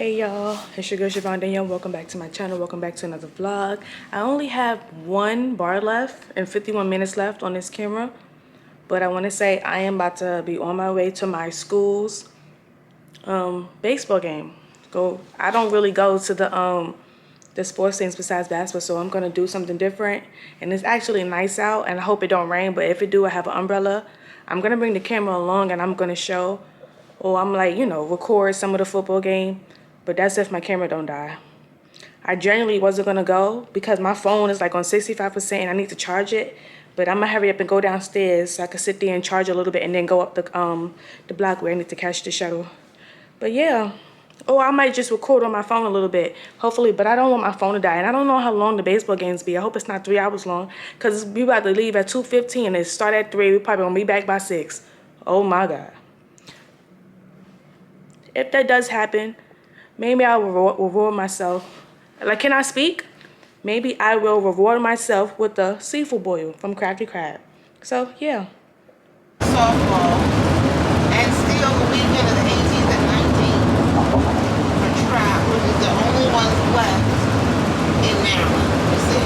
Hey y'all, it's your girl Siobhan Danielle. Welcome back to my channel. Welcome back to another vlog. I only have one bar left and 51 minutes left on this camera. But I want to say I am about to be on my way to my school's baseball game. I don't really go to the sports things besides basketball, so I'm gonna do something different. And it's actually nice out, and I hope it don't rain. But if it do, I have an umbrella. I'm gonna bring the camera along, and I'm gonna show, or I'm like, record some of the football game. But that's if my camera don't die. I genuinely wasn't gonna go because my phone is like on 65% and I need to charge it. But I'm gonna hurry up and go downstairs so I can sit there and charge a little bit and then go up the block where I need to catch the shuttle. But yeah. Oh, I might just record on my phone a little bit, hopefully. But I don't want my phone to die, and I don't know how long the baseball games be. I hope it's not 3 hours long, cause we about to leave at 2:15 and it start at 3. We probably gonna be back by 6. Oh my God. If that does happen, maybe I will reward myself. Like, can I speak? Maybe I will reward myself with the seafood boil from Crafty Crab. So, yeah. Softball, and still the weekend of the 18th and 19th for track, which is the only ones left in Maryland. We'll see.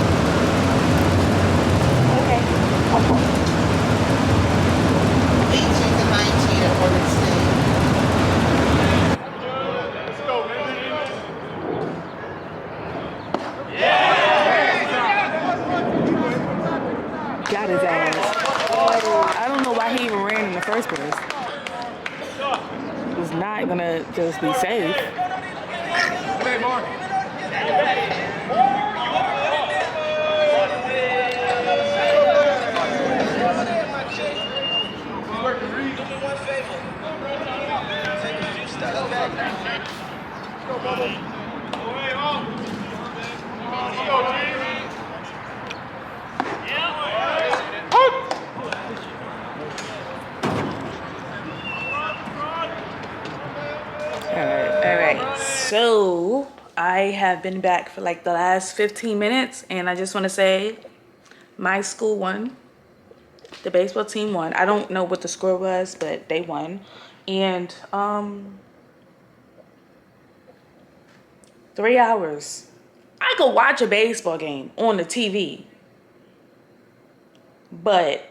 Okay. 18th and 19th at Oregon State. Got his ass. I don't know why he even ran in the first place. It was not gonna just be safe. Hey, Mark. Alright. So I have been back for like the last 15 minutes, and I just want to say my school won. The baseball team won. I don't know what the score was, but they won. And 3 hours. I could watch a baseball game on the TV, but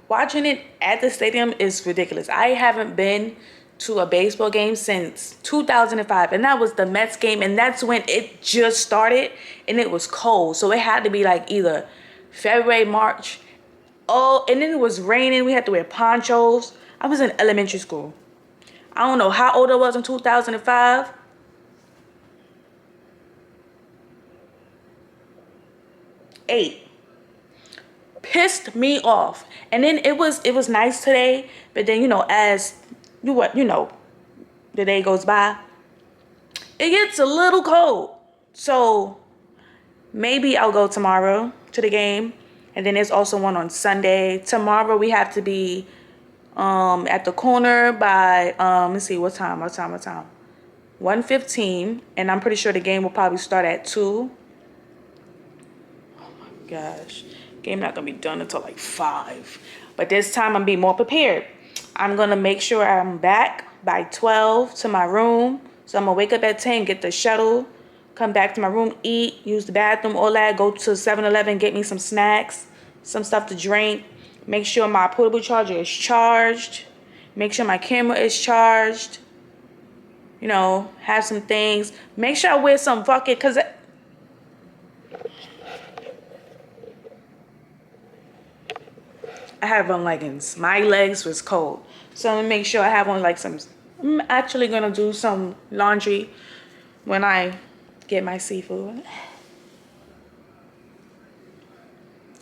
watching it at the stadium is ridiculous. I haven't been to a baseball game since 2005, and that was the Mets game, and that's when it just started, and it was cold, so it had to be like either February, March. Oh, and then it was raining. We had to wear ponchos. I was in elementary school. I don't know how old I was in 2005. Eight. Pissed me off. And then it was nice today, but then as the day goes by, it gets a little cold. So maybe I'll go tomorrow to the game. And then there's also one on Sunday. Tomorrow we have to be at the corner by let's see, what time? 1:15, and I'm pretty sure the game will probably start at 2. Oh my gosh. Game not gonna be done until like 5. But this time I'm being more prepared. I'm gonna make sure I'm back by 12 to my room. So I'm gonna wake up at 10, get the shuttle, come back to my room, eat, use the bathroom, all that, go to 7-Eleven, get me some snacks, some stuff to drink, make sure my portable charger is charged, make sure my camera is charged, have some things, make sure I wear some fucking, cause I have on leggings. My legs was cold. So I'm gonna make sure I have on like some, I'm actually gonna do some laundry when I get my seafood.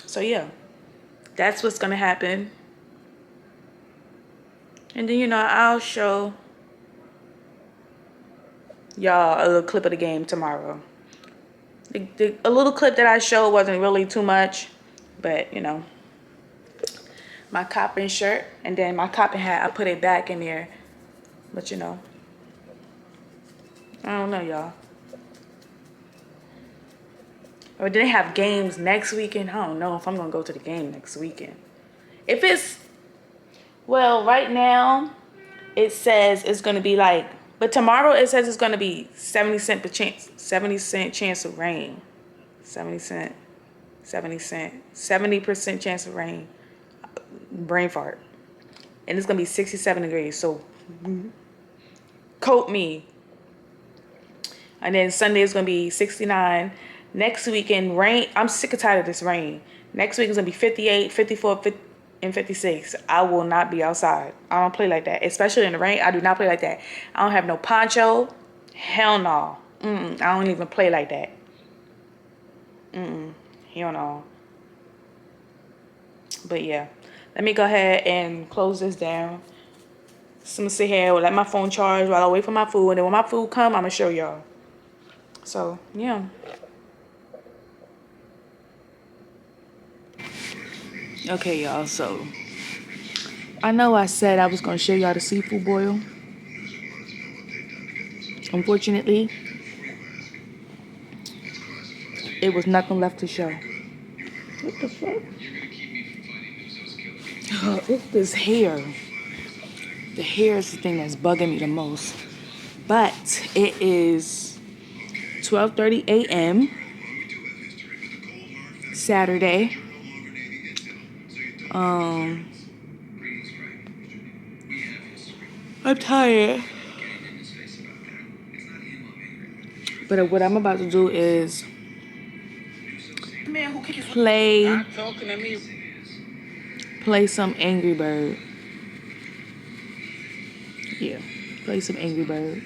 So yeah, that's what's gonna happen. And then I'll show y'all a little clip of the game tomorrow. A little clip that I showed wasn't really too much, but my cotton shirt and then my cotton hat, I put it back in there. But I don't know, y'all. Or do they have games next weekend? I don't know if I'm gonna go to the game next weekend. Well, right now it says it's gonna be like But tomorrow it says it's gonna be 70% chance of rain. 70% chance of rain. Brain fart. And it's gonna be 67 degrees. So coat me. And then Sunday is gonna be 69. Next weekend, rain. I'm sick and tired of this rain. Next week is gonna be 58, 54, 50, and 56. I will not be outside. I don't play like that, especially in the rain. I do not play like that. I don't have no poncho. Hell no. I don't even play like that. Hell no. But yeah, let me go ahead and close this down. So I'm gonna sit here, let my phone charge while I wait for my food, and then when my food come, I'm gonna show y'all. So yeah. Okay, y'all. So I know I said I was gonna show y'all the seafood boil. Unfortunately, it was nothing left to show. What the fuck? It's this hair. The hair is the thing that's bugging me the most. But it is 12:30 a.m. Saturday. I'm tired. But what I'm about to do is play some Angry Bird. Yeah, play some Angry Bird.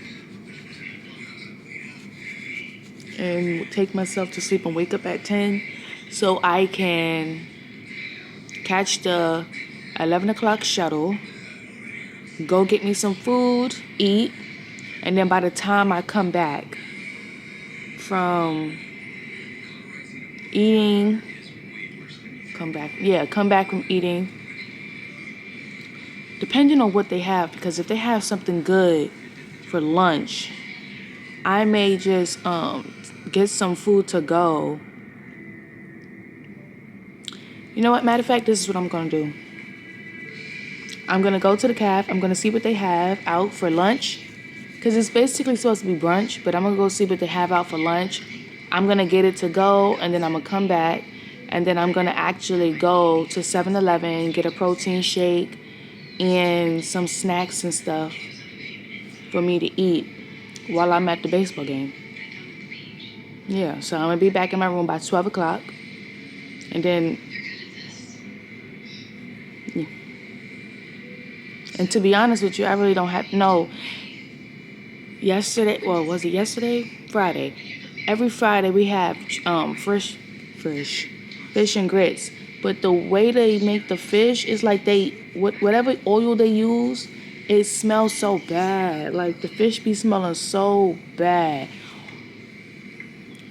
And take myself to sleep and wake up at 10 so I can catch the 11 o'clock shuttle, go get me some food, eat, and then by the time I come back from eating, come back from eating, depending on what they have, because if they have something good for lunch, I may just get some food to go. You know what? Matter of fact, this is what I'm going to do. I'm going to go to the cafe. I'm going to see what they have out for lunch. Because it's basically supposed to be brunch, but I'm going to go see what they have out for lunch. I'm going to get it to go, and then I'm going to come back. And then I'm going to actually go to 7-Eleven, get a protein shake, and some snacks and stuff for me to eat while I'm at the baseball game. Yeah, so I'm going to be back in my room by 12 o'clock. And then... yeah. And to be honest with you, I really don't have... No. Yesterday... Well, was it yesterday? Friday. Every Friday we have fish and grits. But the way they make the fish is like whatever oil they use, it smells so bad. Like the fish be smelling so bad.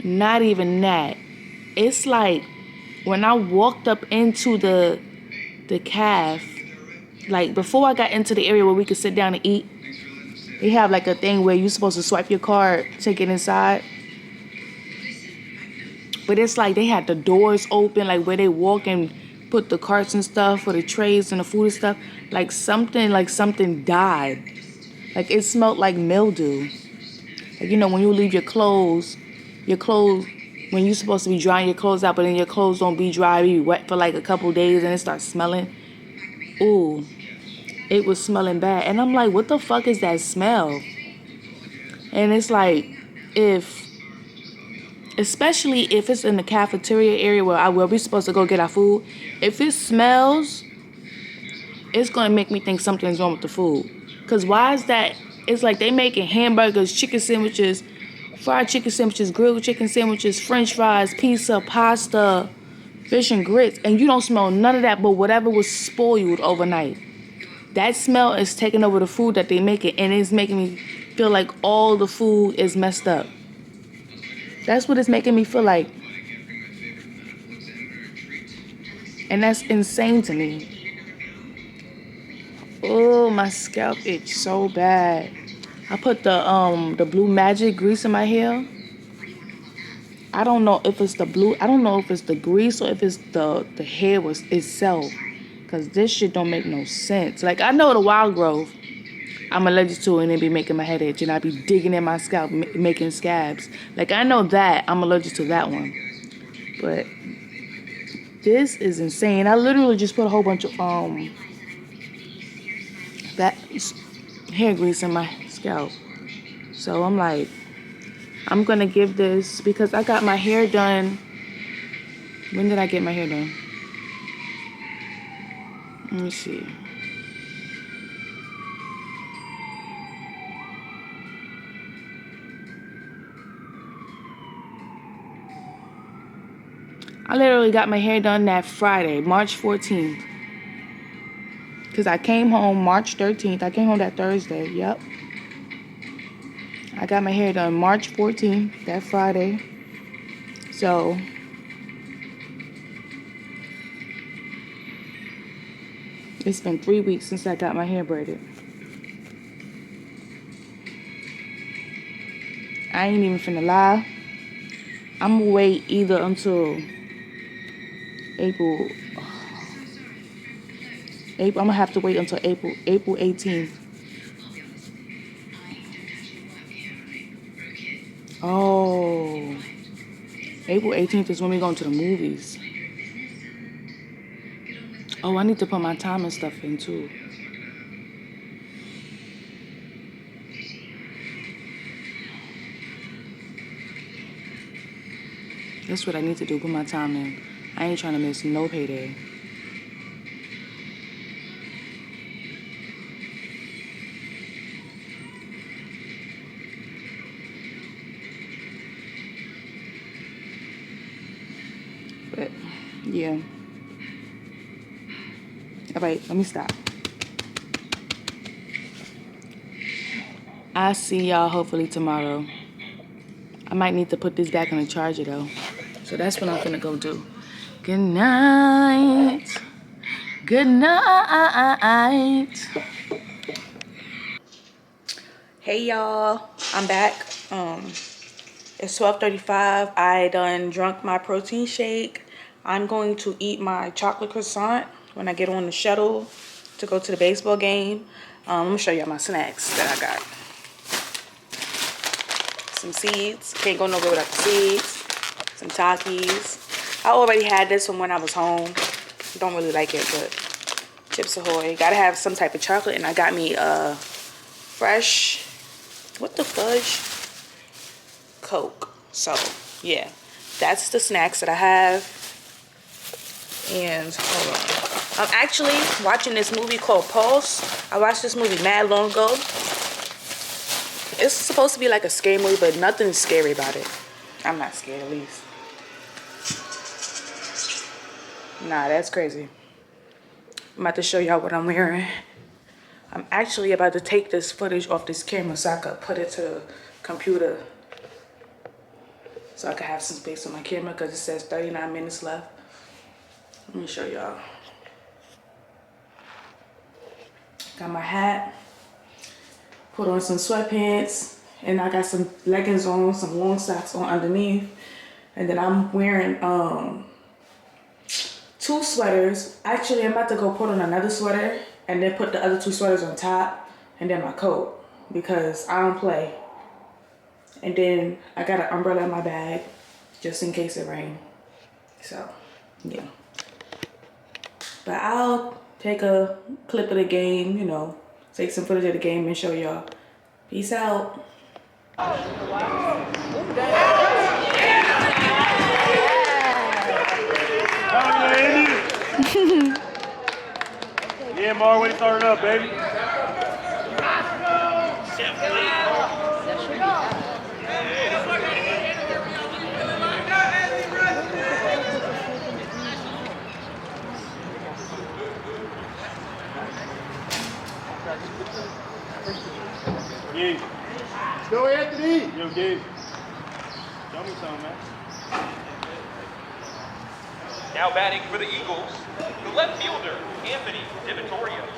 Not even that. It's like when I walked up into the cafe, like before I got into the area where we could sit down and eat, they have like a thing where you're supposed to swipe your card to get inside. But it's like they had the doors open, like where they walk and put the carts and stuff for the trays and the food and stuff. Like something died. Like it smelled like mildew. Like, you know, when you leave your clothes, when you're supposed to be drying your clothes out, but then your clothes don't be dry, be wet for like a couple days and it starts smelling. Ooh, it was smelling bad. And I'm like, what the fuck is that smell? And it's like, especially if it's in the cafeteria area where we're supposed to go get our food, if it smells, it's going to make me think something's wrong with the food. Because why is that? It's like they making hamburgers, chicken sandwiches, fried chicken sandwiches, grilled chicken sandwiches, french fries, pizza, pasta, fish and grits, and you don't smell none of that but whatever was spoiled overnight. That smell is taking over the food that they making, and it's making me feel like all the food is messed up. That's what it's making me feel like. And that's insane to me. Oh, my scalp itch so bad. I put the Blue Magic grease in my hair. I don't know if it's the blue. I don't know if it's the grease or if it's the hair itself. Because this shit don't make no sense. Like, I know the Wild Growth. I'm allergic to it and it be making my head itch and I be digging in my scalp, making scabs. Like, I know that I'm allergic to that one. But this is insane. I literally just put a whole bunch of that hair grease in my scalp. So I'm like, I'm gonna give this, because I got my hair done. When did I get my hair done? Let me see. I literally got my hair done that Friday, March 14th. Because I came home March 13th. I came home that Thursday. Yep. I got my hair done March 14th, that Friday. So it's been 3 weeks since I got my hair braided. I ain't even finna lie. I'm gonna wait either until April. I'm gonna have to wait until April 18th. Oh, April 18th is when we going to the movies. Oh, I need to put my time and stuff in too. That's what I need to do, put my time in. I ain't trying to miss no payday. But, yeah. All right, let me stop. I'll see y'all hopefully tomorrow. I might need to put this back on the charger though. So that's what I'm gonna go do. Good night. Good night. Hey y'all, I'm back. It's 12:35. I done drunk my protein shake. I'm going to eat my chocolate croissant when I get on the shuttle to go to the baseball game. I'm gonna show y'all my snacks that I got. Some seeds. Can't go nowhere without the seeds. Some Takis. I already had this from when I was home. Don't really like it, but Chips Ahoy. Gotta have some type of chocolate, and I got me fresh. What the fudge? Coke. So yeah, that's the snacks that I have. And hold on, I'm actually watching this movie called Pulse. I watched this movie mad long ago. It's supposed to be like a scary movie, but nothing's scary about it. I'm not scared, at least. Nah, that's crazy. I'm about to show y'all what I'm wearing. I'm actually about to take this footage off this camera so I could put it to the computer, so I can have some space on my camera, because it says 39 minutes left. Let me show y'all. Got my hat, put on some sweatpants, and I got some leggings on, some long socks on underneath. And then I'm wearing 2 sweaters. Actually, I'm about to go put on another sweater and then put the other 2 sweaters on top, and then my coat, because I don't play. And then I got an umbrella in my bag just in case it rains. So, yeah. But I'll take a clip of the game, you know, take some footage of the game and show y'all. Peace out. Yeah, Mar, way to start it up, baby. Gabe. Go Anthony! Yo, Gabe. Tell me something, man. Now batting for the Eagles, the left fielder, Anthony DiVittorio.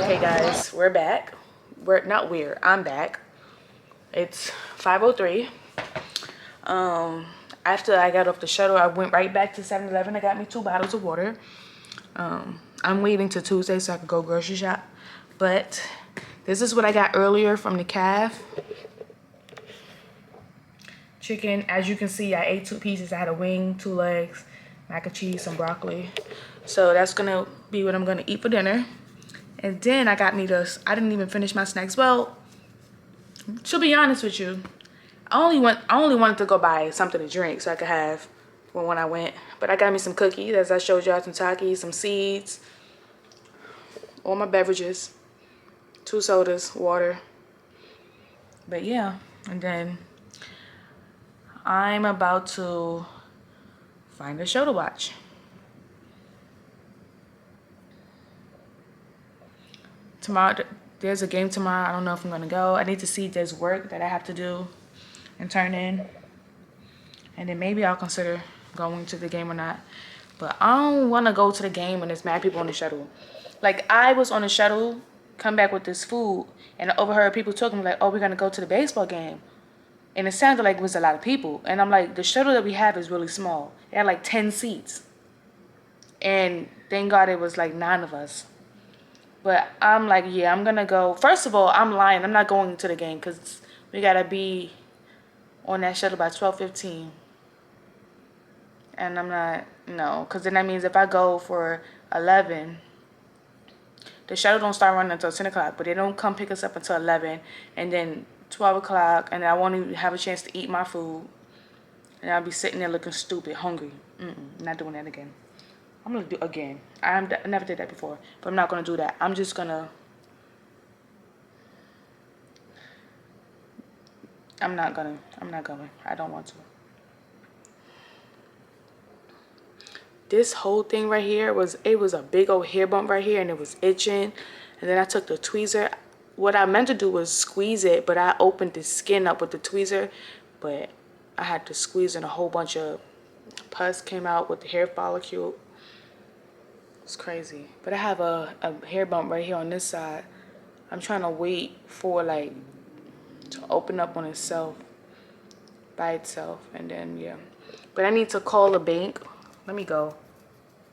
Okay guys, we're back. I'm back. It's 5:03. After I got off the shuttle, I went right back to 7-Eleven. I got me 2 bottles of water. I'm waiting till Tuesday so I could go grocery shop. But this is what I got earlier from the calf. Chicken, as you can see, I ate 2 pieces. I had a wing, 2 legs, mac and cheese, some broccoli. So that's gonna be what I'm gonna eat for dinner. And then I got me this. I didn't even finish my snacks. Well, to be honest with you, I only wanted to go buy something to drink so I could have when I went. But I got me some cookies, as I showed y'all, some Takis, some seeds, all my beverages, 2 sodas, water. But yeah, and then I'm about to find a show to watch. Tomorrow, there's a game tomorrow. I don't know if I'm gonna go. I need to see if there's work that I have to do and turn in. And then maybe I'll consider going to the game or not. But I don't wanna go to the game when there's mad people on the shuttle. Like, I was on the shuttle, come back with this food, and I overheard people talking like, oh, we're gonna go to the baseball game. And it sounded like it was a lot of people. And I'm like, the shuttle that we have is really small. It had like 10 seats. And thank God it was like 9 of us. But I'm like, yeah, I'm gonna go. First of all, I'm lying. I'm not going to the game because we gotta be on that shuttle by 12:15. And I'm not, no, because then that means if I go for 11, the shuttle don't start running until 10 o'clock, but they don't come pick us up until 11, and then 12 o'clock, and I won't even have a chance to eat my food, and I'll be sitting there looking stupid, hungry. Not doing that again. I'm gonna do again. I never did that before, but I'm not gonna do that. I'm not going. I don't want to. This whole thing right here was a big old hair bump right here, and it was itching. And then I took the tweezer. What I meant to do was squeeze it, but I opened the skin up with the tweezer, but I had to squeeze and a whole bunch of pus came out with the hair follicle. It's crazy. But I have a hair bump right here on this side. I'm trying to wait for like to open up on itself by itself, and then yeah. But I need to call the bank. Let me go,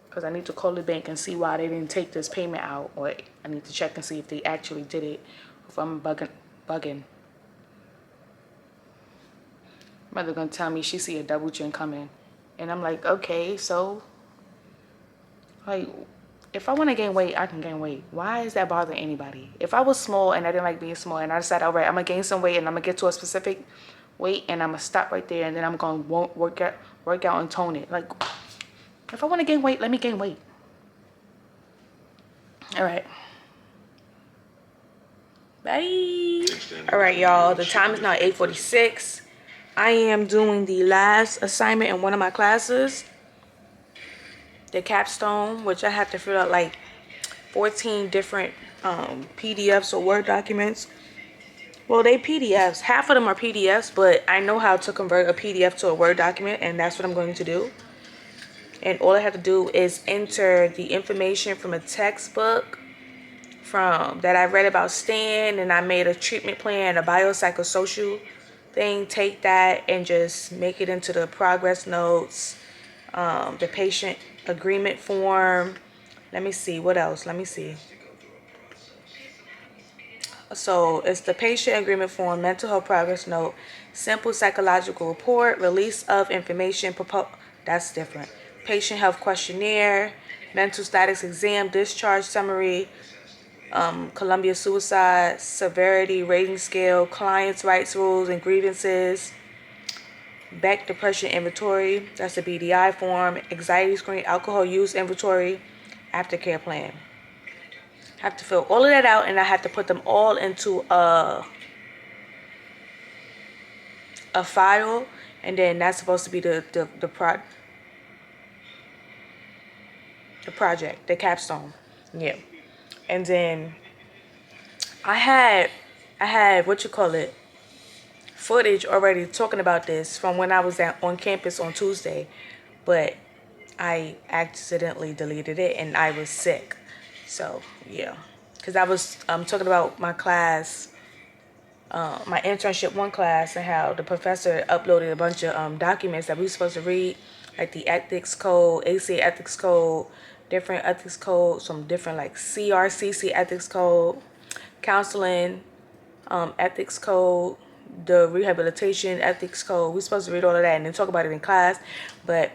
because I need to call the bank and see why they didn't take this payment out, or I need to check and see if they actually did it, if I'm bugging. Mother gonna tell me she see a double chin coming, and I'm like, okay, so like, if I want to gain weight, I can gain weight. Why is that bothering anybody? If I was small and I didn't like being small, and I decided, all right, I'm gonna gain some weight and I'm gonna get to a specific weight, and I'm gonna stop right there, and then I'm gonna work out and tone it. Like, if I want to gain weight, let me gain weight. All right. Bye. All right, y'all. The time is now 8:46. I am doing the last assignment in one of my classes, the capstone, which I have to fill out like 14 different PDFs or Word documents. Well, they PDFs. Half of them are PDFs, but I know how to convert a PDF to a Word document, and that's what I'm going to do. And all I have to do is enter the information from a textbook that I read about STAN, and I made a treatment plan, a biopsychosocial thing. Take that and just make it into the progress notes, the patient agreement form. Let me see, what else? Let me see. So it's the patient agreement form, mental health progress note, simple psychological report, release of information, that's different. Patient health questionnaire, mental status exam, discharge summary, Columbia suicide severity rating scale, client's rights rules and grievances, Beck depression inventory, that's the BDI form, anxiety screen, alcohol use inventory, aftercare plan. Have to fill all of that out, and I have to put them all into a file, and then that's supposed to be the project, the capstone. Yeah. And then I had footage already talking about this from when I was on campus on Tuesday, but I accidentally deleted it and I was sick. So yeah, because I was talking about my class, my internship one class, and how the professor uploaded a bunch of documents that we were supposed to read, like the ethics code, ACA ethics code, different ethics codes, some different like CRCC ethics code, counseling ethics code, the rehabilitation ethics code. We're supposed to read all of that and then talk about it in class, but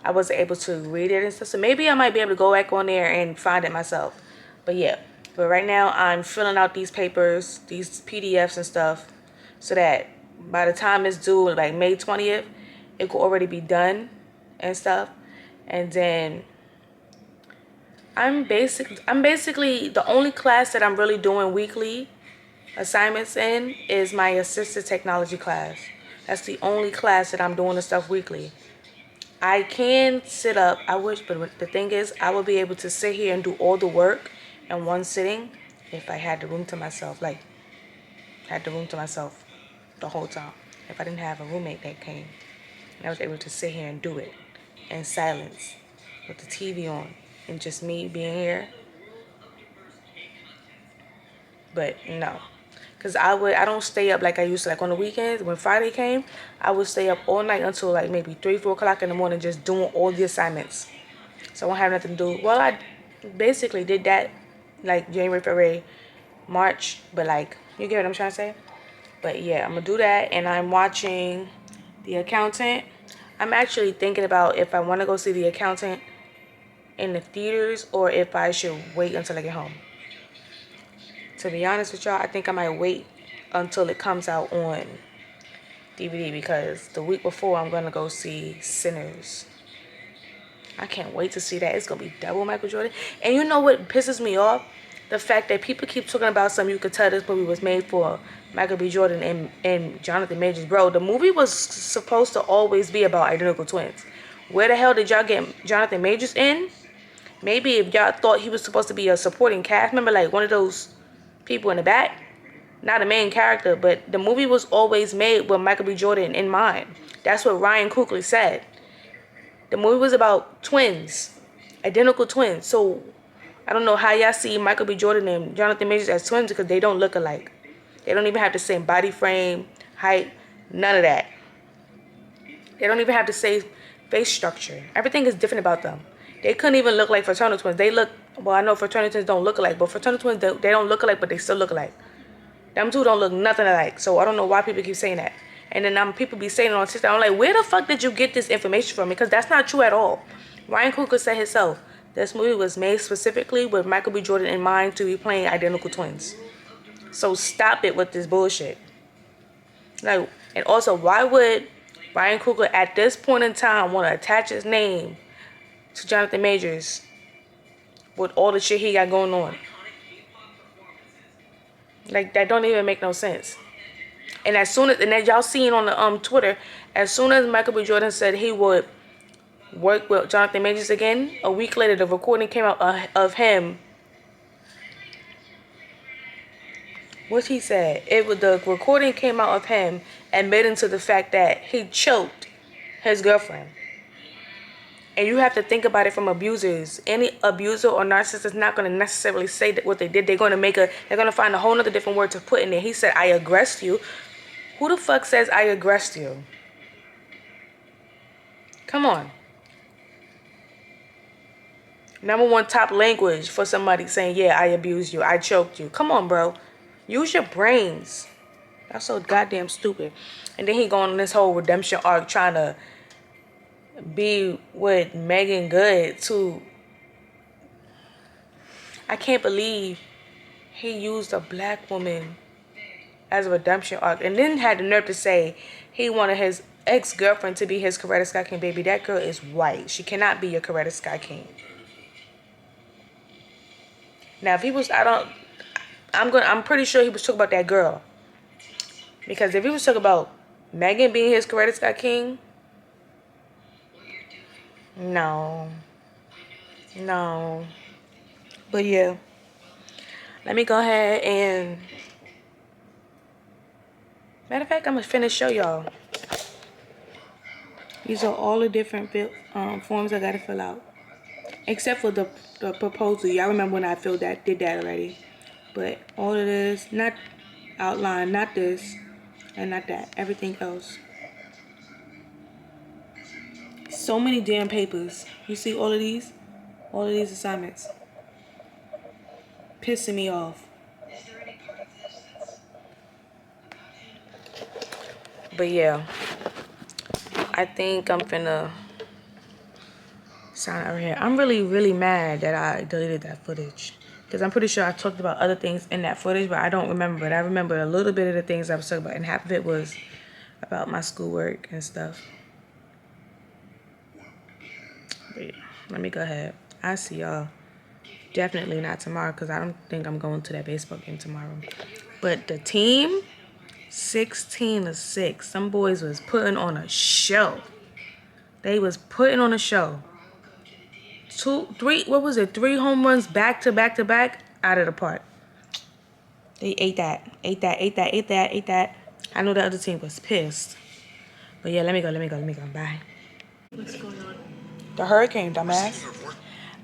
I wasn't able to read it and stuff. So maybe I might be able to go back on there and find it myself. But yeah, but right now I'm filling out these papers, these PDFs and stuff, so that by the time it's due, like May 20th, it could already be done and stuff. And then I'm basically the only class that I'm really doing weekly assignments in is my assistive technology class. That's the only class that I'm doing the stuff weekly. I can sit up, I wish, but the thing is, I would be able to sit here and do all the work in one sitting if I had the room to myself, like, had the room to myself the whole time. If I didn't have a roommate that came, and I was able to sit here and do it in silence with the TV on and just me being here. But no. Because I don't stay up like I used to. Like on the weekends, when Friday came, I would stay up all night until like maybe 3, 4 o'clock in the morning just doing all the assignments. So I won't have nothing to do. Well, I basically did that like January, February, March. But like, you get what I'm trying to say? But yeah, I'm going to do that. And I'm watching The Accountant. I'm actually thinking about if I want to go see The Accountant in the theaters or if I should wait until I get home. To be honest with y'all, I think I might wait until it comes out on DVD because the week before I'm going to go see Sinners. I can't wait to see that. It's going to be double Michael Jordan. And you know what pisses me off? The fact that people keep talking about something you could tell this movie was made for Michael B. Jordan and Jonathan Majors. Bro, the movie was supposed to always be about identical twins. Where the hell did y'all get Jonathan Majors in? Maybe if y'all thought he was supposed to be a supporting cast member, like one of those people in the back, not a main character, but the movie was always made with Michael B. Jordan in mind. That's what Ryan Coogler said. The movie was about twins, identical twins. So I don't know how y'all see Michael B. Jordan and Jonathan Majors as twins because they don't look alike. They don't even have the same body frame, height, none of that. They don't even have the same face structure. Everything is different about them. They couldn't even look like fraternal twins. They look, well, I know fraternal twins don't look alike, but fraternal twins, they don't look alike, but they still look alike. Them two don't look nothing alike. So I don't know why people keep saying that. And then people be saying it on TikTok. I'm like, where the fuck did you get this information from? Because that's not true at all. Ryan Coogler said himself, this movie was made specifically with Michael B. Jordan in mind to be playing identical twins. So stop it with this bullshit. Like, and also, why would Ryan Coogler at this point in time want to attach his name to Jonathan Majors with all the shit he got going on? Like, that don't even make no sense. And as y'all seen on the Twitter, as soon as Michael B. Jordan said he would work with Jonathan Majors again, a week later the recording came out of him. What he said? The recording came out of him admitting to the fact that he choked his girlfriend. And you have to think about it from abusers. Any abuser or narcissist is not going to necessarily say that what they did. They're going to find a whole other different word to put in there. He said, I aggressed you. Who the fuck says I aggressed you? Come on. #1 top language for somebody saying, yeah, I abused you. I choked you. Come on, bro. Use your brains. That's so goddamn stupid. And then he going on this whole redemption arc trying to be with Megan Good too. I can't believe he used a black woman as a redemption arc and then had the nerve to say he wanted his ex-girlfriend to be his Coretta Scott King. Baby, that girl is white. She cannot be your Coretta Scott King. Now if he was, I'm pretty sure he was talking about that girl. Because if he was talking about Megan being his Coretta Scott King, no. But yeah, let me go ahead and, matter of fact, I'm gonna finish show y'all. These are all the different forms I gotta fill out, except for the proposal. Y'all remember when I did that already? But all it is, not outline, not this, and not that. Everything else. So many damn papers. You see all of these? All of these assignments. Pissing me off. But yeah. I think I'm finna sign over here. I'm really, really mad that I deleted that footage. Because I'm pretty sure I talked about other things in that footage, but I don't remember it. I remember a little bit of the things I was talking about, and half of it was about my schoolwork and stuff. But yeah, let me go ahead. I'll see y'all. Definitely not tomorrow, because I don't think I'm going to that baseball game tomorrow. But the team, 16-6. Some boys was putting on a show. They was putting on a show. 3 home runs back to back to back out of the park. They ate that. I know the other team was pissed. But yeah, let me go. Bye. What's going on? The hurricane, dumbass.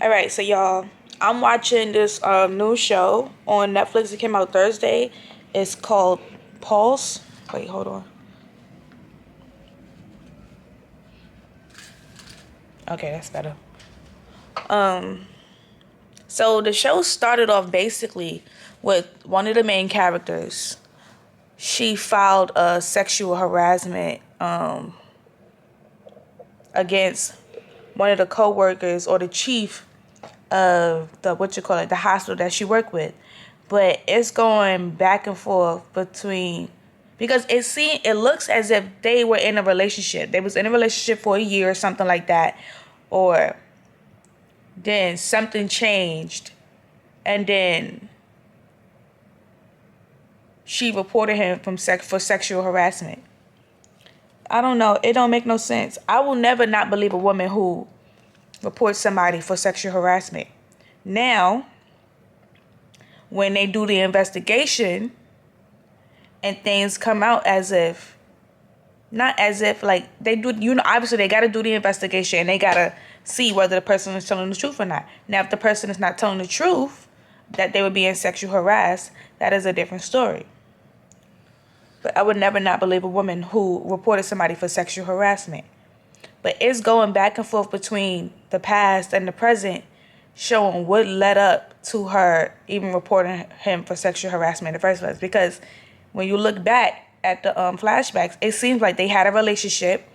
Alright, so y'all, I'm watching this new show on Netflix. It came out Thursday. It's called Pulse. Wait, hold on. Okay, that's better. So the show started off basically with one of the main characters. She filed a sexual harassment against one of the co-workers or the chief of the the hospital that she worked with. But it's going back and forth between, because it looks as if they were in a relationship. They was in a relationship for a year or something like that, or then something changed, and then she reported him for sexual harassment. I don't know. It don't make no sense. I will never not believe a woman who reports somebody for sexual harassment. Now, when they do the investigation and things come out not as if like they do, obviously they got to do the investigation and they got to see whether the person is telling the truth or not. Now, if the person is not telling the truth, that they were being sexually harassed, that is a different story. But I would never not believe a woman who reported somebody for sexual harassment. But it's going back and forth between the past and the present, showing what led up to her even reporting him for sexual harassment in the first place. Because when you look back at the flashbacks, it seems like they had a relationship.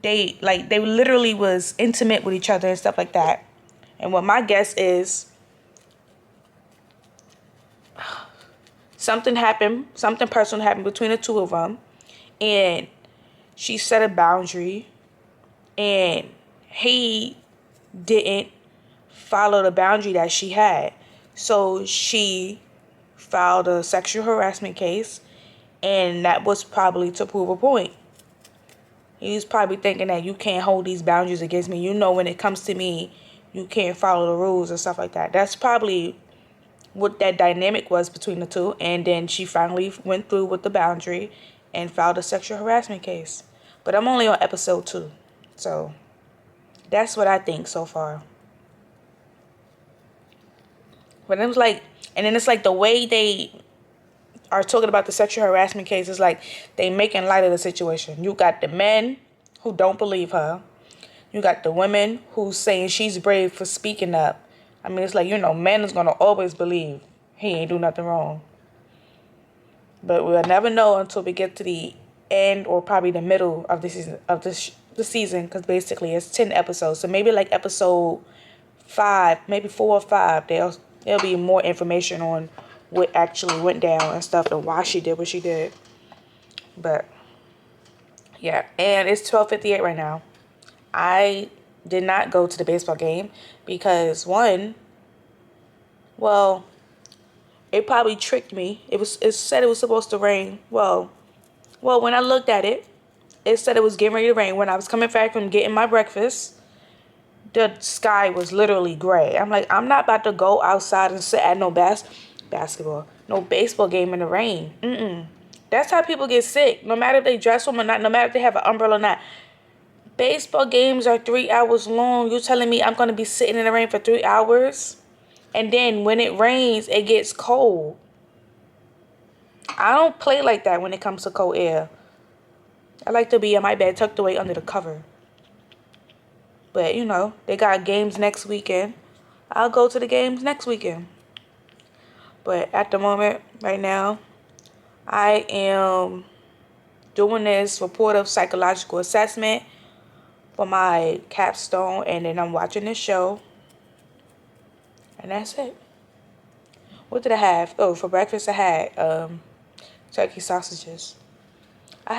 They literally was intimate with each other and stuff like that. And what my guess is, something personal happened between the two of them, and she set a boundary, and he didn't follow the boundary that she had. So she filed a sexual harassment case, and that was probably to prove a point. He was probably thinking that you can't hold these boundaries against me. When it comes to me, you can't follow the rules and stuff like that. That's probably what that dynamic was between the two. And then she finally went through with the boundary and filed a sexual harassment case. But I'm only on episode 2. So that's what I think so far. But it was like, and then it's like the way they are talking about the sexual harassment case is like they making light of the situation. You got the men who don't believe her. You got the women who's saying she's brave for speaking up. I mean, it's like, men is going to always believe he ain't do nothing wrong. But we'll never know until we get to the end or probably the middle of the season, because basically it's 10 episodes. So maybe like episode 5, maybe 4 or 5, there'll be more information on what actually went down and stuff and why she did what she did. But yeah, and it's 12:58 right now. I did not go to the baseball game because it probably tricked me. It said it was supposed to rain. Well, when I looked at it, it said it was getting ready to rain. When I was coming back from getting my breakfast, the sky was literally gray. I'm like, I'm not about to go outside and sit at no baseball game in the rain. That's how people get sick. No matter if they dress warm or not, no matter if they have an umbrella or not. Baseball games are 3 hours long. You telling me I'm going to be sitting in the rain for 3 hours? And then when it rains, it gets cold. I don't play like that when it comes to cold air. I like to be in my bed tucked away under the cover. But, you know, they got games next weekend. I'll go to the games next weekend. But at the moment, right now, I am doing this report of psychological assessment for my capstone. And then I'm watching this show. And that's it. What did I have? Oh, for breakfast I had turkey sausages. I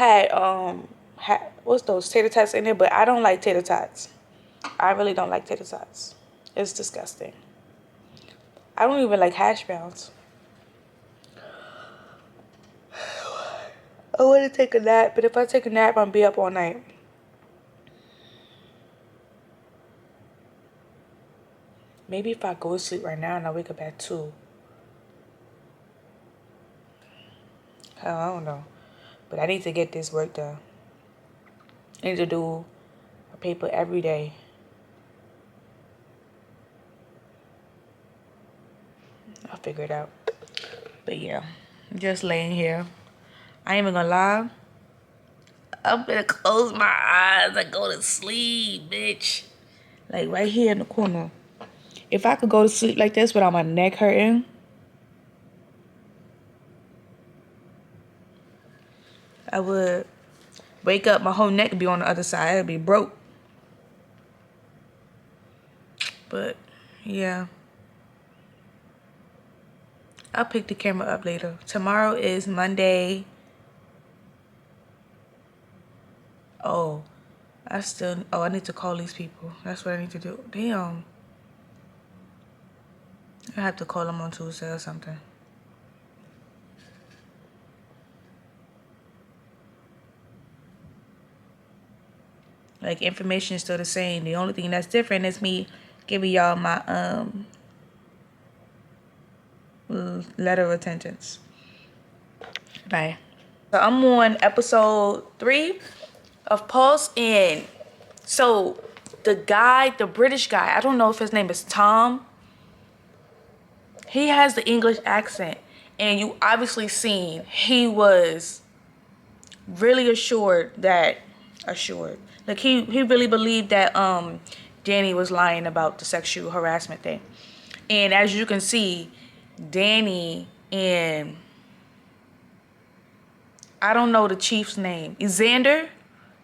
had what's those tater tots in there, but I don't like tater tots. I really don't like tater tots. It's disgusting. I don't even like hash browns. I want to take a nap, but if I take a nap, I'm be up all night. Maybe if I go to sleep right now and I wake up at 2. Hell, I don't know. But I need to get this work done. I need to do a paper every day. I'll figure it out. But yeah, I'm just laying here. I ain't even gonna lie. I'm gonna close my eyes and go to sleep, bitch. Like right here in the corner. If I could go to sleep like this without my neck hurting, I would. Wake up, my whole neck would be on the other side. It'd be broke. But, yeah. I'll pick the camera up later. Tomorrow is Monday. Oh, I need to call these people. That's what I need to do. Damn. I have to call them on Tuesday or something. Like, information is still the same. The only thing that's different is me giving y'all my letter of attendance. Bye. So I'm on episode 3 of Pulse, and so the British guy, I don't know if his name is Tom. He has the English accent, and you obviously seen he was really like he really believed that Danny was lying about the sexual harassment thing. And as you can see, Danny and I don't know the chief's name. Xander,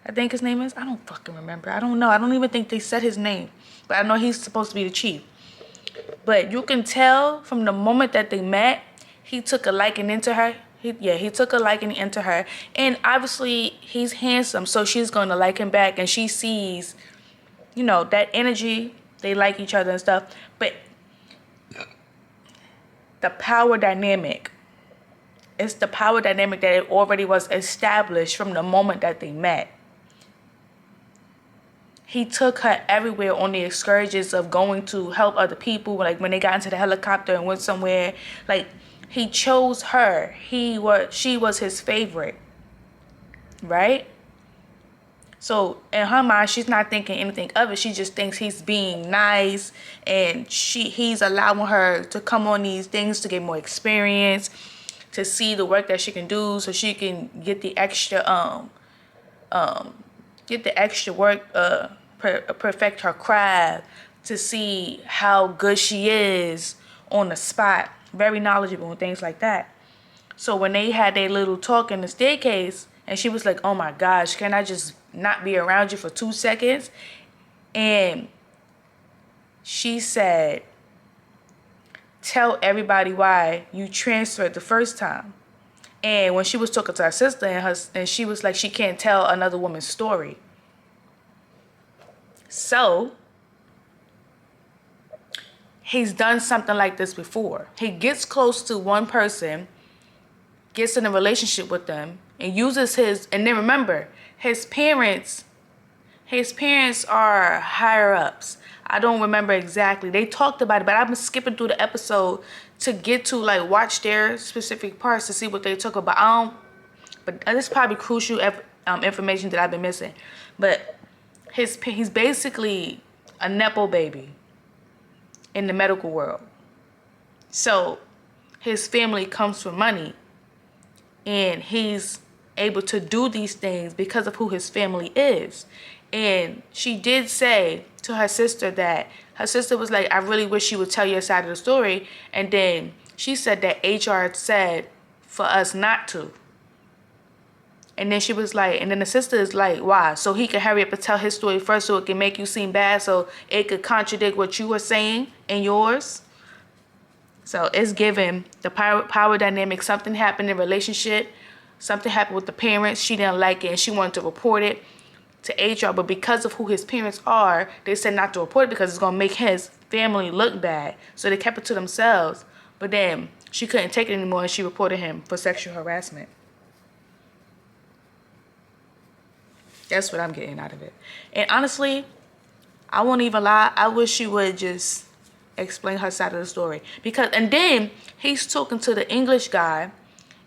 I think his name is. I don't fucking remember. I don't know. I don't even think they said his name. But I know he's supposed to be the chief. But you can tell from the moment that they met, he took a liking into her. He took a liking into her. And obviously, he's handsome, so she's going to like him back. And she sees, you know, that energy. They like each other and stuff. But the power dynamic, it's the power dynamic that it already was established from the moment that they met. He took her everywhere on the excursions of going to help other people. Like when they got into the helicopter and went somewhere, like he chose her. She was his favorite, right? So in her mind, she's not thinking anything of it. She just thinks he's being nice, and he's allowing her to come on these things to get more experience, to see the work that she can do, so she can get the extra work, perfect her craft, to see how good she is on the spot, very knowledgeable and things like that. So when they had their little talk in the staircase, and she was like, oh my gosh, can I just not be around you for 2 seconds? And she said, tell everybody why you transferred the first time. And when she was talking to her sister, and she was like, she can't tell another woman's story. So he's done something like this before. He gets close to one person, gets in a relationship with them, and uses and then remember, his parents are higher ups. I don't remember exactly. They talked about it, but I've been skipping through the episode to get to like watch their specific parts to see what they talk about. But this is probably crucial information that I've been missing. But he's basically a nepo baby in the medical world. So his family comes from money, and he's able to do these things because of who his family is. And she did say to her sister that her sister was like, I really wish you would tell your side of the story. And then she said that HR said for us not to. And then she was like, and then the sister is like, why? So he can hurry up and tell his story first so it can make you seem bad, so it could contradict what you were saying and yours. So it's given the power dynamic. Something happened in a relationship. Something happened with the parents. She didn't like it and she wanted to report it to HR. But because of who his parents are, they said not to report it because it's going to make his family look bad. So they kept it to themselves. But then she couldn't take it anymore and she reported him for sexual harassment. That's what I'm getting out of it. And honestly, I won't even lie. I wish she would just explain her side of the story. Because, and then he's talking to the English guy,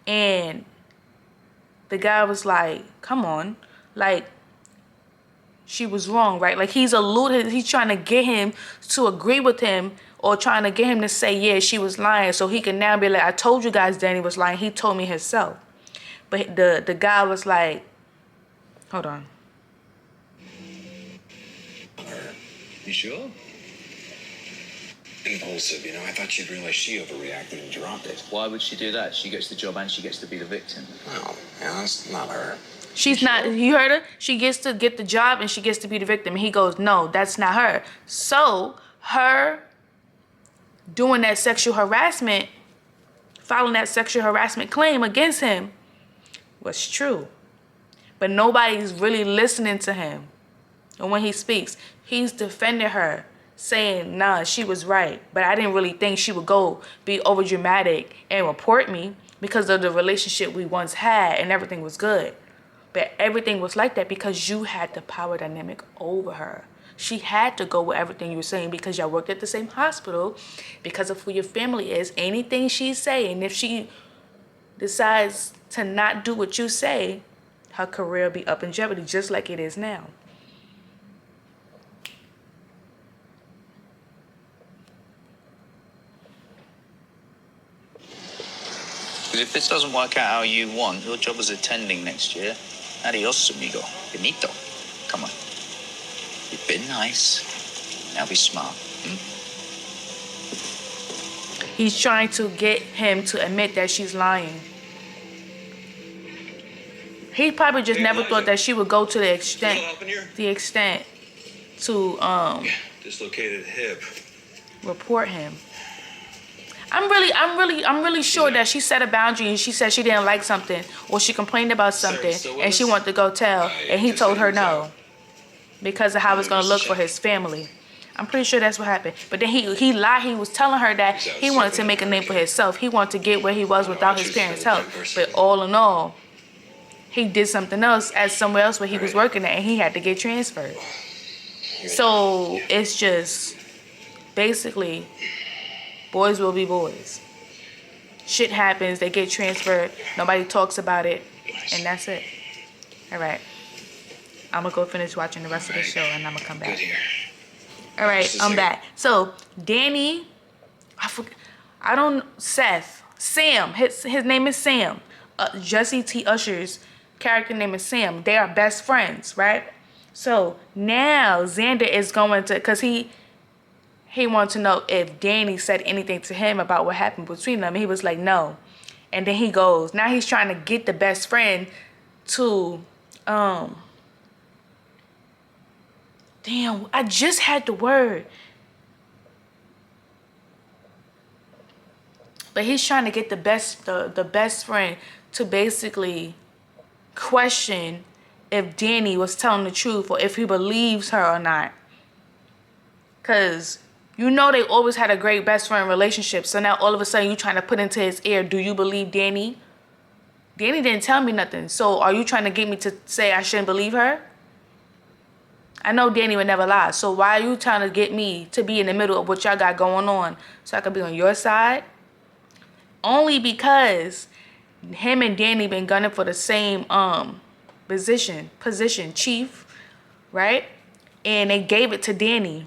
and the guy was like, come on, like, she was wrong, right? Like, he's trying to get him to agree with him, or trying to get him to say, yeah, she was lying, so he can now be like, I told you guys Danny was lying. He told me himself. But the guy was like, hold on. You sure? Impulsive, you know. I thought you'd realize she overreacted and dropped it. Why would she do that? She gets the job and she gets to be the victim. Well, yeah, that's not her. She's not, you heard her? She gets to get the job and she gets to be the victim. And he goes, no, that's not her. So her doing that sexual harassment, filing that sexual harassment claim against him was true. But nobody's really listening to him. And when he speaks, he's defending her, saying, nah, she was right. But I didn't really think she would go be over dramatic and report me because of the relationship we once had and everything was good. But everything was like that because you had the power dynamic over her. She had to go with everything you were saying because y'all worked at the same hospital, because of who your family is. Anything she's saying, if she decides to not do what you say, her career will be up in jeopardy, just like it is now. Because if this doesn't work out how you want, your job is attending next year. Adios, amigo. Benito. Come on. You've been nice. Now be smart. He's trying to get him to admit that she's lying. He probably just never thought that she would go to the extent to Dislocated hip. report him. I'm really sure that she set a boundary and she said she didn't like something or she complained about something and she wanted to go tell and he told her no because of how it's gonna look for his family. I'm pretty sure that's what happened. But then he lied. He was telling her that he wanted to make a name for himself. He wanted to get where he was without his parents' help. But all in all, he did something else at somewhere else where he was working at and he had to get transferred. So it's just basically boys will be boys. Shit happens, they get transferred, nobody talks about it, and that's it. All right. I'm gonna go finish watching the rest of the show and I'm gonna come back. All right, I'm back. So Danny, Sam, his name is Sam. Jesse T. Usher's character name is Sam. They are best friends, right? So now Xander is going to, because he wanted to know if Danny said anything to him about what happened between them. He was like, no. And then he goes, now he's trying to get the best friend to, damn, I just had the word. But he's trying to get the best friend to basically question if Danny was telling the truth or if he believes her or not. Because you know they always had a great best friend relationship. So now all of a sudden you trying to put into his ear, do you believe Danny? Danny didn't tell me nothing. So are you trying to get me to say I shouldn't believe her? I know Danny would never lie. So why are you trying to get me to be in the middle of what y'all got going on so I could be on your side? Only because him and Danny been gunning for the same position, chief, right? And they gave it to Danny.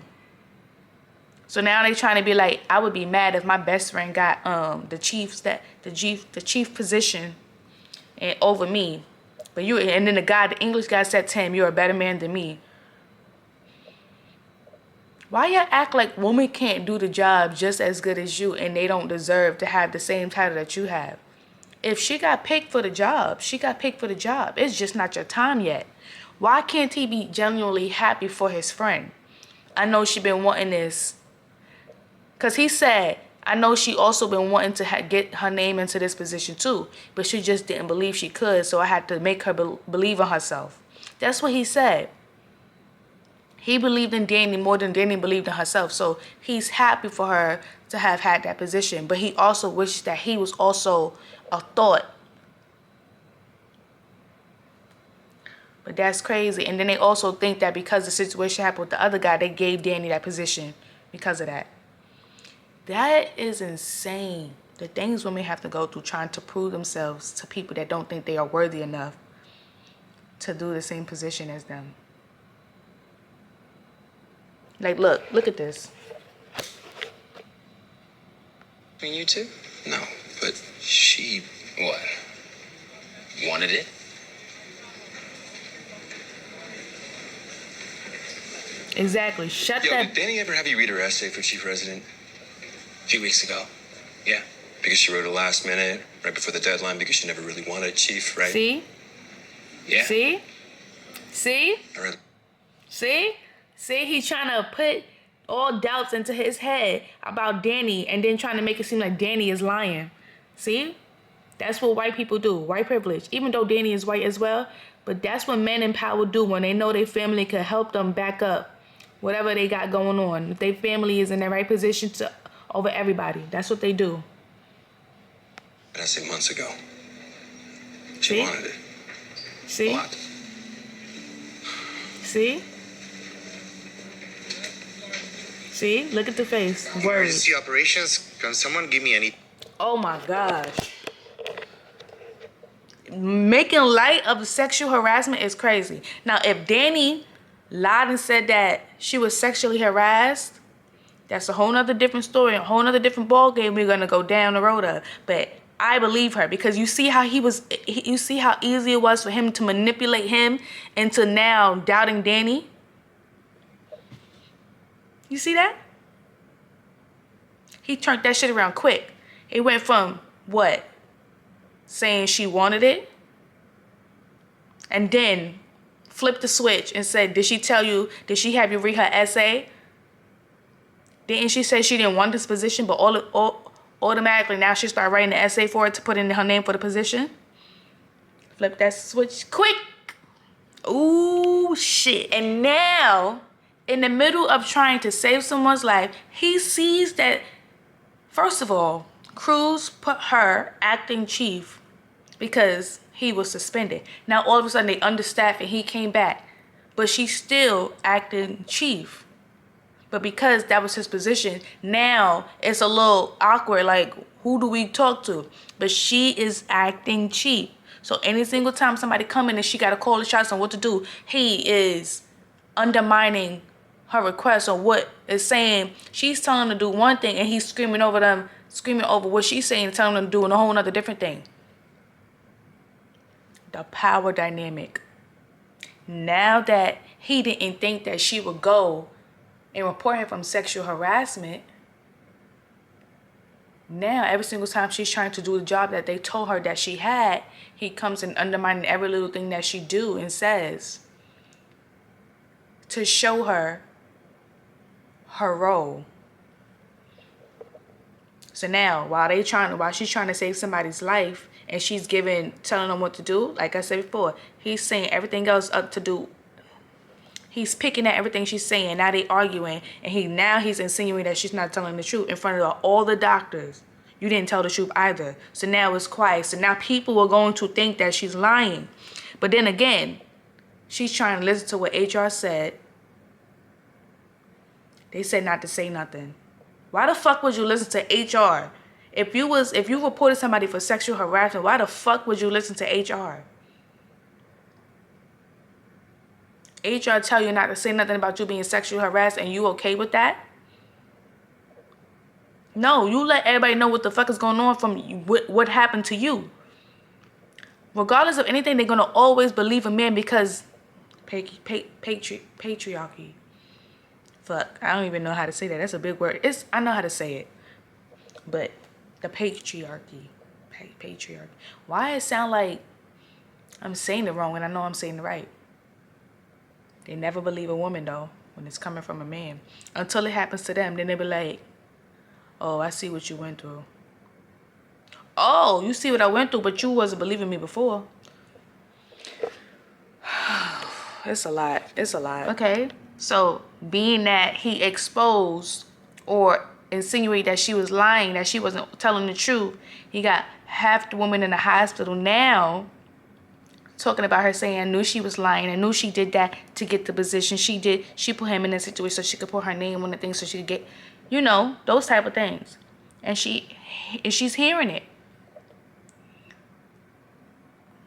So now they trying to be like, I would be mad if my best friend got the chief position and over me. But you, and then the English guy said to him, you're a better man than me. Why y'all act like women can't do the job just as good as you and they don't deserve to have the same title that you have? If she got picked for the job, she got picked for the job. It's just not your time yet. Why can't he be genuinely happy for his friend? I know she been wanting this. Because he said, I know she also been wanting to get her name into this position too. But she just didn't believe she could. So I had to make her believe in herself. That's what he said. He believed in Danny more than Danny believed in herself. So he's happy for her to have had that position. But he also wished that he was also a thought. But that's crazy. And then they also think that because the situation happened with the other guy, they gave Danny that position because of that. That is insane. The things women have to go through trying to prove themselves to people that don't think they are worthy enough to do the same position as them. Like, look at this. Between you two? No, but she, what? Wanted it? Exactly. Shut Yo, that. did Danny ever have you read her essay for chief resident? A few weeks ago. Yeah, because she wrote it last minute, right before the deadline, because she never really wanted a chief, right? See? Yeah. See? See? I read. See? See? He's trying to put all doubts into his head about Danny and then trying to make it seem like Danny is lying. See? That's what white people do. White privilege. Even though Danny is white as well. But that's what men in power do when they know their family can help them back up whatever they got going on. If their family is in the right position to over everybody. That's what they do. And I said months ago. She See? wanted it. See? A lot. See? See? Look at the face. Words. Emergency operations. Can someone give me any? Oh my gosh. Making light of sexual harassment is crazy. Now, if Danny lied and said that she was sexually harassed, that's a whole nother different story, a whole nother different ball game we're gonna go down the road of. But I believe her because you see how you see how easy it was for him to manipulate him into now doubting Danny. You see that? He turned that shit around quick. It went from what? Saying she wanted it, and then flipped the switch and said, did she have you read her essay? Didn't she say she didn't want this position, but automatically now she started writing the essay for it to put in her name for the position? Flip that switch quick. Ooh, shit. And now, in the middle of trying to save someone's life, he sees that, first of all, Cruz put her acting chief because he was suspended. Now all of a sudden they understaffed and he came back. But she's still acting chief. But because that was his position, now it's a little awkward. Like, who do we talk to? But she is acting chief. So any single time somebody come in and she got to call the shots on what to do, he is undermining her request or what is saying. She's telling him to do one thing and he's screaming over them, screaming over what she's saying and telling them to do a whole other different thing. The power dynamic. Now that he didn't think that she would go and report him from sexual harassment, now every single time she's trying to do the job that they told her that she had, he comes and undermining every little thing that she do and says to show her her role. So now while she's trying to save somebody's life and she's telling them what to do, like I said before, he's saying everything else up to do. He's picking at everything she's saying. Now they arguing, and he's insinuating that she's not telling the truth in front of all the doctors. You didn't tell the truth either. So now it's quiet. So now people are going to think that she's lying. But then again, she's trying to listen to what HR said. They said not to say nothing. Why the fuck would you listen to HR? If you reported somebody for sexual harassment, why the fuck would you listen to HR? HR tell you not to say nothing about you being sexually harassed and you okay with that? No, you let everybody know what the fuck is going on from what happened to you. Regardless of anything, they're gonna always believe a man because patriarchy. Fuck, I don't even know how to say that. That's a big word. I know how to say it, but the patriarchy. Patriarchy. Why it sound like I'm saying it wrong when I know I'm saying it right? They never believe a woman though when it's coming from a man until it happens to them. Then they be like, "Oh, I see what you went through. Oh, you see what I went through, but you wasn't believing me before." It's a lot. It's a lot. Okay. So being that he exposed or insinuated that she was lying, that she wasn't telling the truth, he got half the woman in the hospital now talking about her saying, "I knew she was lying. I knew she did that to get the position. She put him in that situation so she could put her name on the thing so she could get, those type of things." And she's hearing it.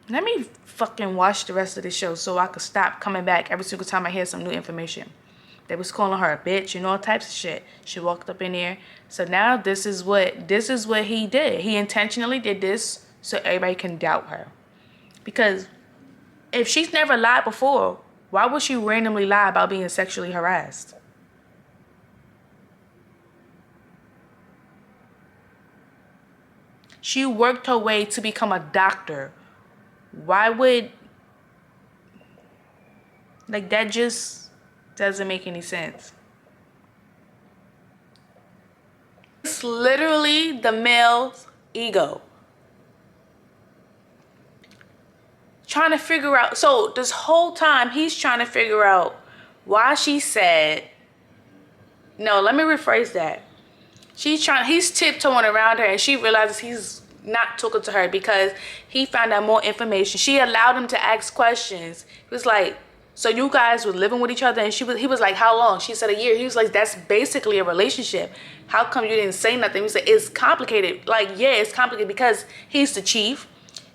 Let me fucking watch the rest of the show so I could stop coming back every single time I hear some new information. They was calling her a bitch and all types of shit. She walked up in there. So now this is what he did. He intentionally did this so everybody can doubt her. Because if she's never lied before, why would she randomly lie about being sexually harassed? She worked her way to become a doctor. Why would, that just doesn't make any sense. It's literally the male's ego. Trying to figure out, so this whole time he's trying to figure out why she said, no, let me rephrase that. He's tiptoeing around her and she realizes he's not talking to her because he found out more information. She allowed him to ask questions. He was like, "So you guys were living with each other?" And he was like, "How long?" She said, "A year." He was like, "That's basically a relationship. How come you didn't say nothing?" He said, "It's complicated." Like, yeah, it's complicated because he's the chief.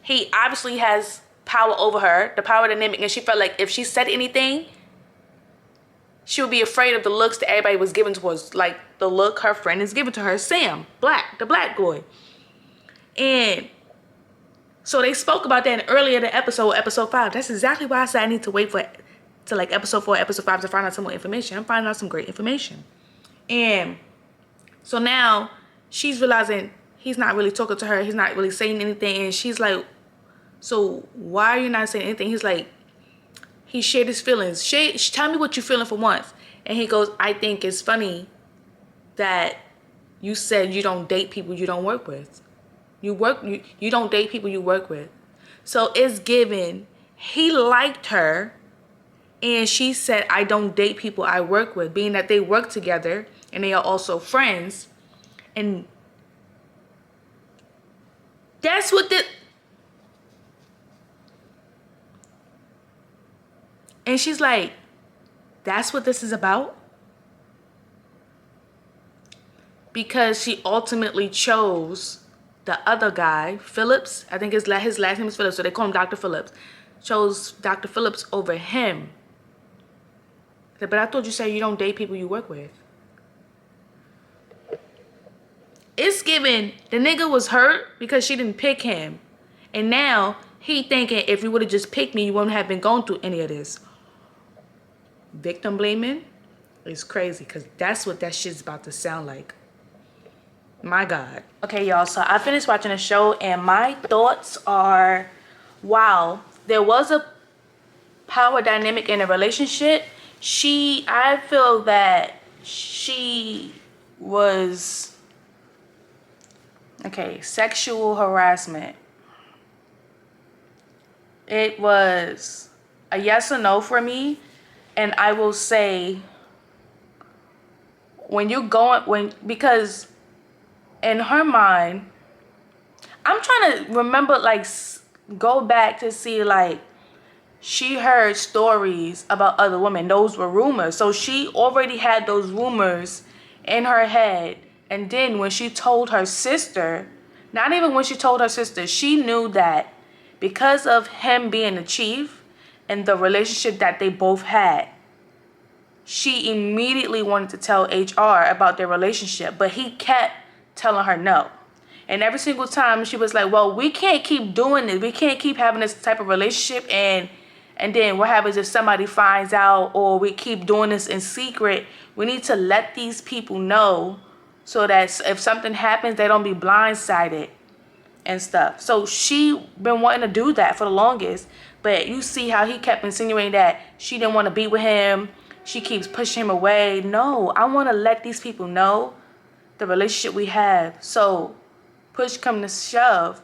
He obviously has power over her, the power dynamic, and she felt like if she said anything, she would be afraid of the looks that everybody was giving towards, like the look her friend is giving to her, Sam, the black boy. And so they spoke about that in earlier the episode 5. That's exactly why I said I need to wait to like episode 4, episode 5 to find out some more information. I'm finding out some great information. And so now she's realizing he's not really talking to her. He's not really saying anything. And she's like, "So why are you not saying anything?" He's like, he shared his feelings. Tell me what you're feeling for once. And he goes, "I think it's funny that you said you don't date people you don't work with. You don't date people you work with." So it's given, he liked her and she said, "I don't date people I work with," being that they work together and they are also friends. And that's what and she's like, "That's what this is about?" Because she ultimately chose the other guy, Phillips. I think his last name is Phillips, so they call him Dr. Phillips. Chose Dr. Phillips over him. But I thought you said you don't date people you work with. It's given, the nigga was hurt because she didn't pick him. And now he thinking if you would have just picked me, you wouldn't have been going through any of this. Victim blaming is crazy because that's what that shit's about to sound like. My God. Okay, y'all, so I finished watching the show and my thoughts are, wow, there was a power dynamic in a relationship. I feel that she was, okay, sexual harassment. It was a yes or no for me. And I will say, because in her mind, I'm trying to remember, like, go back to see, like, she heard stories about other women. Those were rumors. So she already had those rumors in her head. And then when she told her sister, not even when she told her sister, she knew that because of him being the chief and the relationship that they both had, she immediately wanted to tell HR about their relationship. But he kept telling her no. And every single time she was like, well, we can't keep doing this. We can't keep having this type of relationship. And then what happens if somebody finds out, or we keep doing this in secret? We need to let these people know so that if something happens, they don't be blindsided and stuff. So she been wanting to do that for the longest. But you see how he kept insinuating that she didn't want to be with him. She keeps pushing him away. No, I want to let these people know the relationship we have. So push come to shove,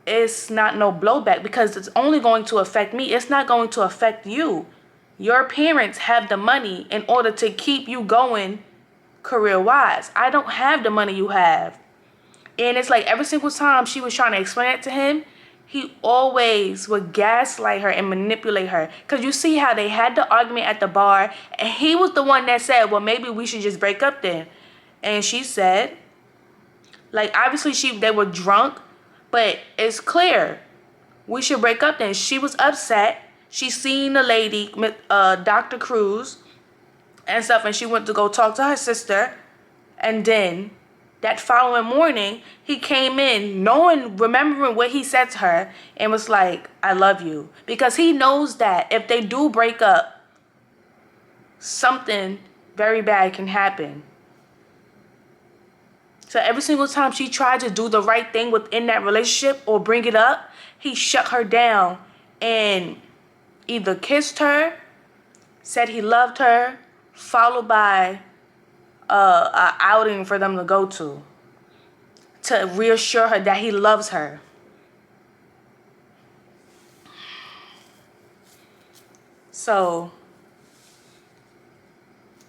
it's not no blowback, because it's only going to affect me. It's not going to affect you. Your parents have the money in order to keep you going career-wise. I don't have the money you have. And it's like every single time she was trying to explain it to him, he always would gaslight her and manipulate her. Because you see how they had the argument at the bar, and he was the one that said, well, maybe we should just break up then. And she said, like, obviously they were drunk, but it's clear we should break up then. She was upset. She seen the lady, Dr. Cruz, and stuff, and she went to go talk to her sister. And then that following morning, he came in remembering what he said to her, and was like, I love you. Because he knows that if they do break up, something very bad can happen. So every single time she tried to do the right thing within that relationship or bring it up, he shut her down and either kissed her, said he loved her, followed by a outing for them to go to reassure her that he loves her. So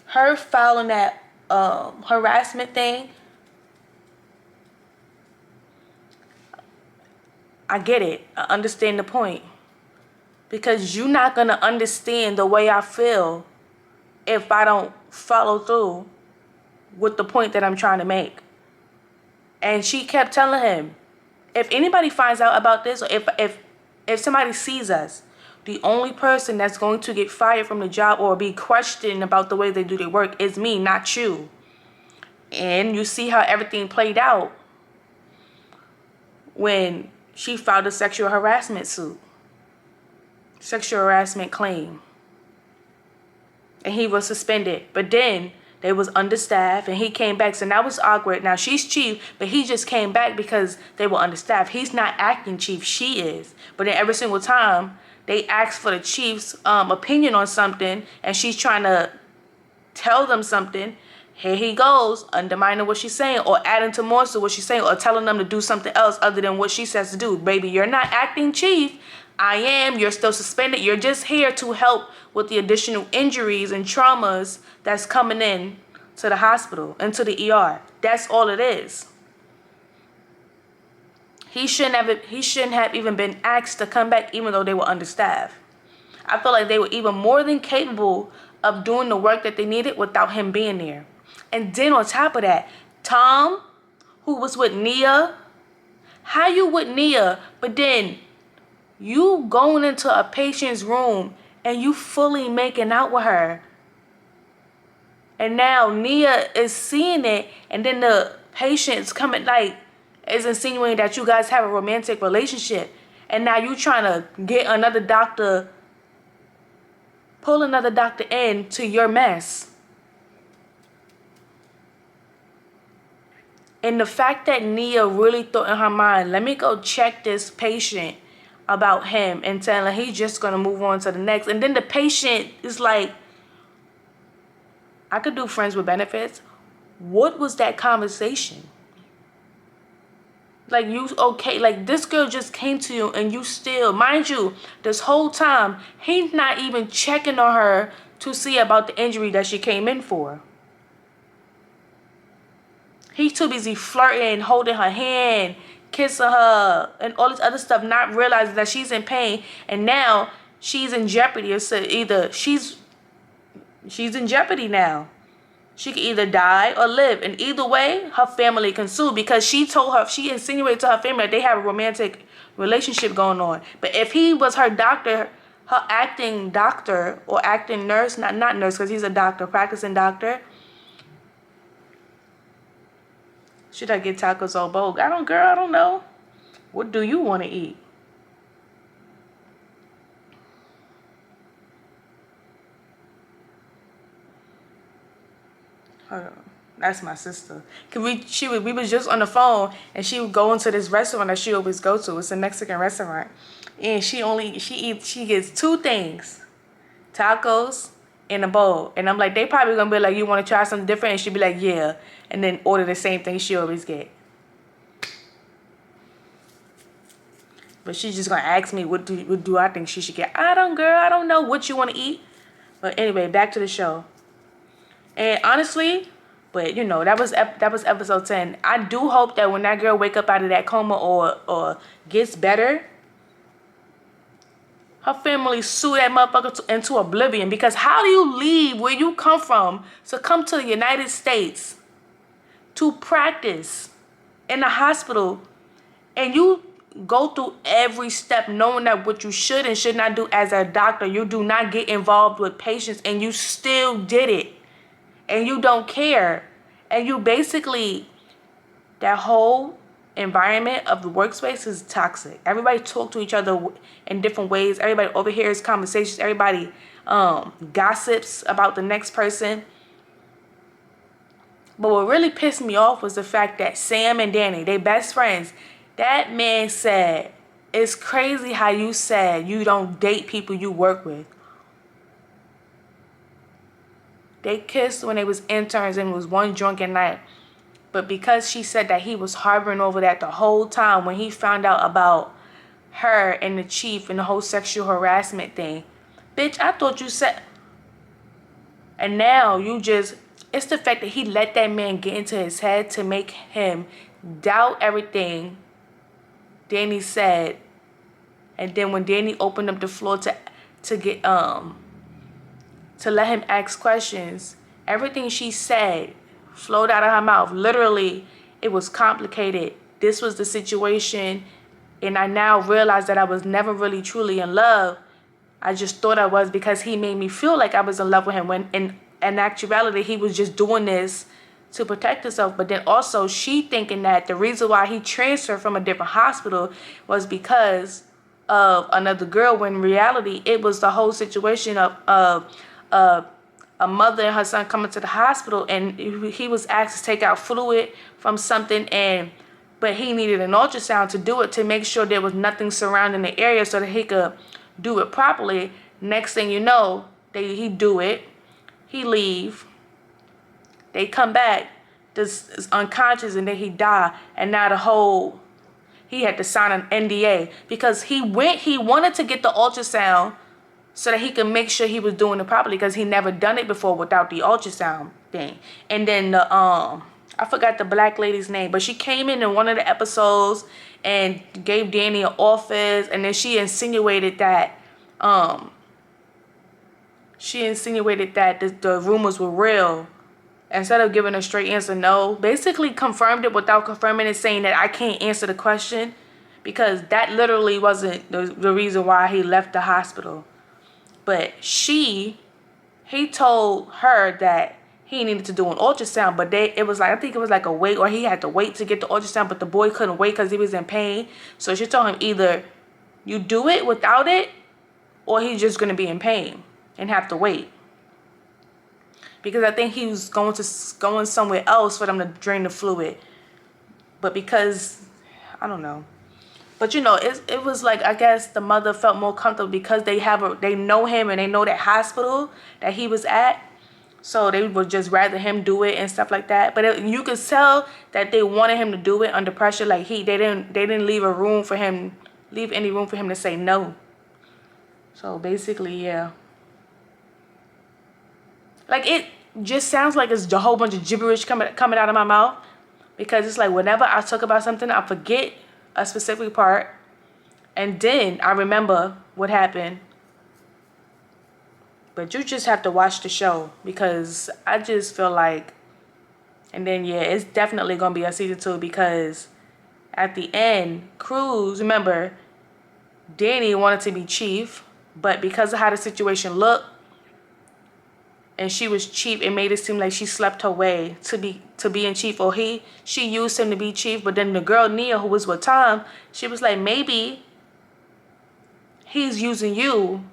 her filing that harassment thing, I get it. I understand the point. Because you're not going to understand the way I feel if I don't follow through with the point that I'm trying to make. And she kept telling him, if anybody finds out about this, or if somebody sees us, the only person that's going to get fired from the job or be questioned about the way they do their work is me, not you. And you see how everything played out when she filed a sexual harassment claim. And he was suspended. But then they was understaffed and he came back. So that was awkward. Now she's chief, but he just came back because they were understaffed. He's not acting chief, she is. But then every single time they ask for the chief's opinion on something, and she's trying to tell them something, here he goes, undermining what she's saying, or adding to more to what she's saying, or telling them to do something else other than what she says to do. Baby, you're not acting chief. I am. You're still suspended. You're just here to help with the additional injuries and traumas that's coming in to the hospital, into the ER. That's all it is. He shouldn't have even been asked to come back, even though they were understaffed. I feel like they were even more than capable of doing the work that they needed without him being there. And then on top of that, Tom, who was with Nia, how you with Nia, but then you going into a patient's room and you fully making out with her. And now Nia is seeing it, and then the patient's coming, like, is insinuating that you guys have a romantic relationship. And now you trying to get another doctor, pull another doctor in to your mess. And the fact that Nia really thought in her mind, let me go check this patient about him, and telling he's just going to move on to the next. And then the patient is like, I could do friends with benefits. What was that conversation? Like, you okay? Like, this girl just came to you and you still, mind you, this whole time, he's not even checking on her to see about the injury that she came in for. He's too busy flirting, holding her hand, kissing her, and all this other stuff, not realizing that she's in pain. And now she's in jeopardy. So either she's in jeopardy now. She can either die or live. And either way, her family can sue, because she insinuated to her family that they have a romantic relationship going on. But if he was her doctor, her acting doctor or acting nurse, not nurse, because he's a doctor, practicing doctor, Should I get tacos or both? Girl, I don't know. What do you want to eat? Hold on. That's my sister. We was just on the phone, and she would go into this restaurant that she always go to. It's a Mexican restaurant, and she gets two things, tacos and a bowl. And I'm like, they probably gonna be like, you want to try something different? And she'd be like, yeah, and then order the same thing she always get. But she's just gonna ask me, what do I think she should get? Girl, I don't know what you want to eat. But anyway, back to the show. And honestly, but you know, that was episode 10. I do hope that when that girl wake up out of that coma or gets better, her family sue that motherfucker into oblivion. Because how do you leave where you come from to come to the United States to practice in a hospital, and you go through every step knowing that what you should and should not do as a doctor, you do not get involved with patients, and you still did it, and you don't care, and you basically, that whole environment of the workspace is toxic. Everybody talk to each other in different ways. Everybody overhears conversations. Everybody gossips about the next person. But what really pissed me off was the fact that Sam and Danny, they best friends, that man said, it's crazy how you said you don't date people you work with. They kissed when they was interns and it was one drunken night. But because she said that he was harboring over that the whole time when he found out about her and the chief and the whole sexual harassment thing. Bitch, I thought you said... And now you just... It's the fact that he let that man get into his head to make him doubt everything Danny said. And then when Danny opened up the floor to get to let him ask questions, everything she said flowed out of her mouth. Literally, it was complicated. This was the situation, and I now realize that I was never really truly in love. I just thought I was because he made me feel like I was in love with him, when in actuality he was just doing this to protect himself. But then also she thinking that the reason why he transferred from a different hospital was because of another girl, when in reality it was the whole situation of a mother and her son coming to the hospital, and he was asked to take out fluid from something, but he needed an ultrasound to do it to make sure there was nothing surrounding the area so that he could do it properly. Next thing you know, he do it, he leave, they come back, this is unconscious, and then he die. And now he had to sign an NDA because he wanted to get the ultrasound so that he could make sure he was doing it properly, because he never done it before without the ultrasound thing. And then the I forgot the black lady's name, but she came in one of the episodes and gave Danny an office, and then she insinuated that the rumors were real. Instead of giving a straight answer no, basically confirmed it without confirming it, saying that I can't answer the question, because that literally wasn't the reason why he left the hospital. But he told her that he needed to do an ultrasound, but it was like, I think it was like a wait, or he had to wait to get the ultrasound, but the boy couldn't wait because he was in pain. So she told him, either you do it without it, or he's just going to be in pain and have to wait. Because I think he was going somewhere else for them to drain the fluid. But because, I don't know. But you know, it was like, I guess the mother felt more comfortable because they know him and they know that hospital that he was at. So they would just rather him do it and stuff like that. But you could tell that they wanted him to do it under pressure. Like they didn't leave any room for him to say no. So basically, yeah. Like, it just sounds like it's a whole bunch of gibberish coming out of my mouth. Because it's like whenever I talk about something, I forget a specific part, and then I remember what happened. But you just have to watch the show, because I just feel like, and then yeah, it's definitely gonna be a season 2, because at the end, Cruz, remember, Danny wanted to be chief, but because of how the situation looked, and she was chief. It made it seem like she slept her way to be in chief, or she used him to be chief. But then the girl Nia, who was with Tom, she was like, maybe he's using you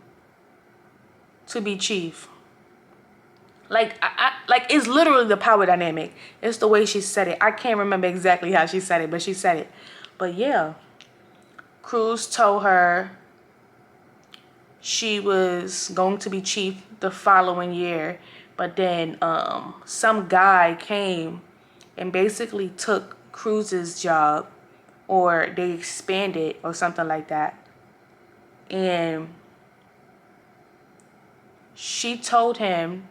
to be chief. Like, like, it's literally the power dynamic. It's the way she said it. I can't remember exactly how she said it, but she said it. But yeah, Cruz told her she was going to be chief the following year. But then some guy came and basically took Cruz's job, or they expanded or something like that. And she told him,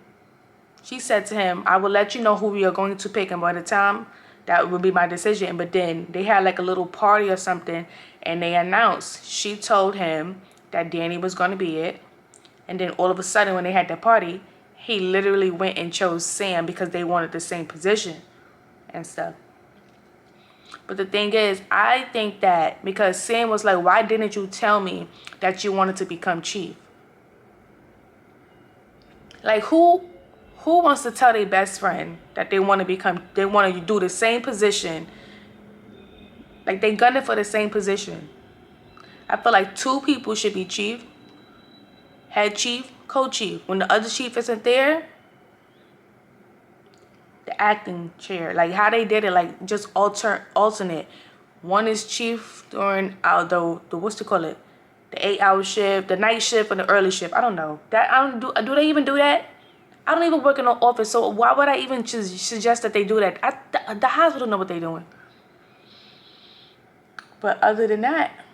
she said to him, I will let you know who we are going to pick, and by the time that would be my decision. But then they had like a little party or something, and they announced, she told him that Danny was going to be it. And then all of a sudden when they had the party, he literally went and chose Sam because they wanted the same position and stuff. But the thing is, I think that because Sam was like, why didn't you tell me that you wanted to become chief? Like, who wants to tell their best friend that they want to do the same position? Like, they gunning for the same position. I feel like two people should be chief, head chief, co-chief. When the other chief isn't there, the acting chair. Like how they did it, like just alternate. One is chief during the what's to call it? The 8-hour shift, the night shift, and the early shift. I don't know. Do they even do that? I don't even work in an office, so why would I even suggest that they do that? The hospital know what they're doing. But other than that,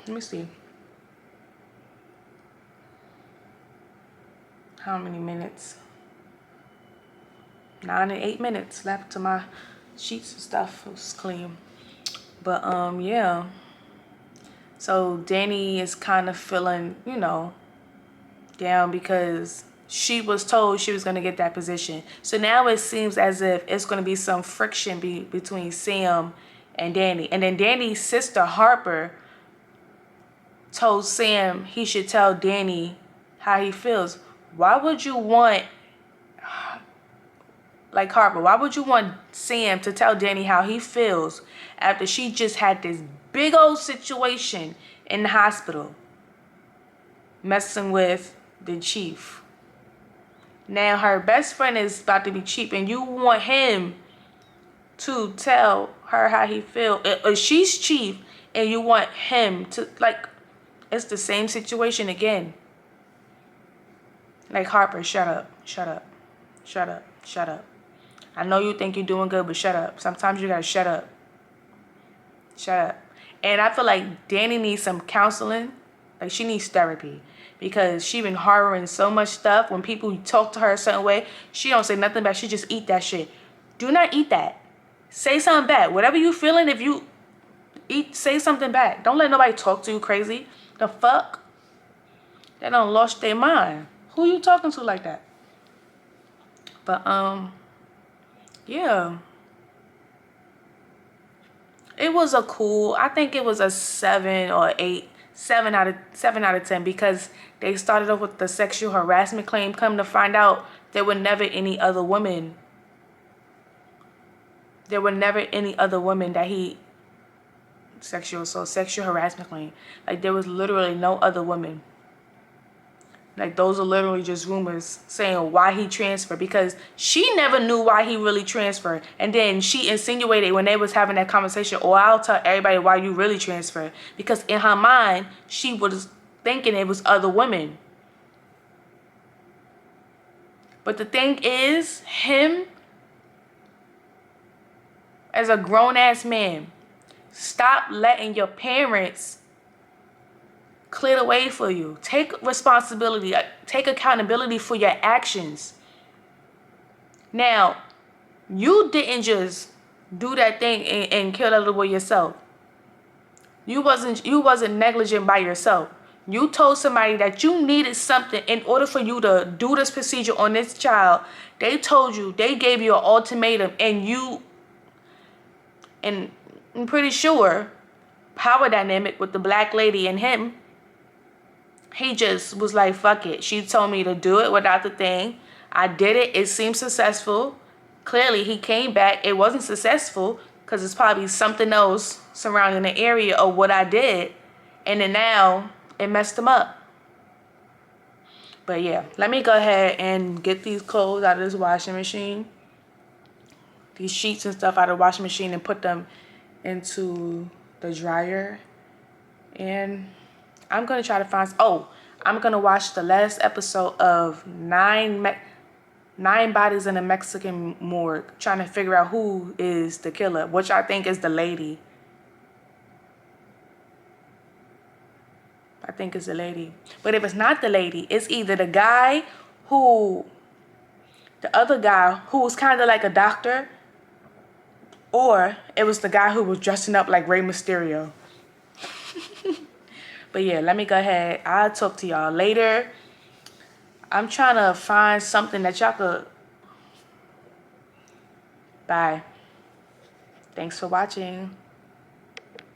let me see. How many minutes? 9 and 8 minutes left to my sheets and stuff. It was clean. But yeah. So Danny is kind of feeling, down because she was told she was going to get that position. So now it seems as if it's going to be some friction between Sam and Danny. And then Danny's sister, Harper, told Sam he should tell Danny how he feels. Why would you want, like Harper, why would you want Sam to tell Danny how he feels after she just had this big old situation in the hospital messing with the chief? Now her best friend is about to be chief, and you want him to tell her how he feels. She's chief, and you want him to, like, it's the same situation again. Like, Harper, shut up, shut up, shut up, shut up. I know you think you're doing good, but shut up. Sometimes you gotta shut up. Shut up. And I feel like Danny needs some counseling. Like, she needs therapy. Because she been harboring so much stuff. When people talk to her a certain way, she don't say nothing back. She just eat that shit. Do not eat that. Say something back. Whatever you feeling, if you eat, say something back. Don't let nobody talk to you crazy. The fuck? They done lost their mind. Who you talking to like that? But yeah. It was I think it was a 7 or 8. 7 out of 10, because they started off with the sexual harassment claim. Come to find out, there were never any other women. There were never any other women that he sexual harassment claim. Like, there was literally no other women. Like, those are literally just rumors saying why he transferred, because she never knew why he really transferred. And then she insinuated when they was having that conversation, oh, I'll tell everybody why you really transferred. Because in her mind, she was thinking it was other women. But the thing is, him, as a grown-ass man, stop letting your parents clear the way for you. Take responsibility. Take accountability for your actions. Now, you didn't just do that thing and kill that little boy yourself. You wasn't negligent by yourself. You told somebody that you needed something in order for you to do this procedure on this child. They told you, they gave you an ultimatum, and I'm pretty sure power dynamic with the black lady and him, he just was like, fuck it. She told me to do it without the thing. I did it. It seemed successful. Clearly, he came back. It wasn't successful because it's probably something else surrounding the area of what I did. And then now it messed him up. But yeah, let me go ahead and get these clothes out of this washing machine. These sheets and stuff out of the washing machine and put them into the dryer. And I'm going to try to find... Oh, I'm going to watch the last episode of Nine Bodies in a Mexican Morgue. Trying to figure out who is the killer, which I think is the lady. I think it's the lady. But if it's not the lady, it's either the guy who... The other guy who was kind of like a doctor. Or it was the guy who was dressing up like Rey Mysterio. But yeah, let me go ahead. I'll talk to y'all later. I'm trying to find something that y'all could... Bye. Thanks for watching.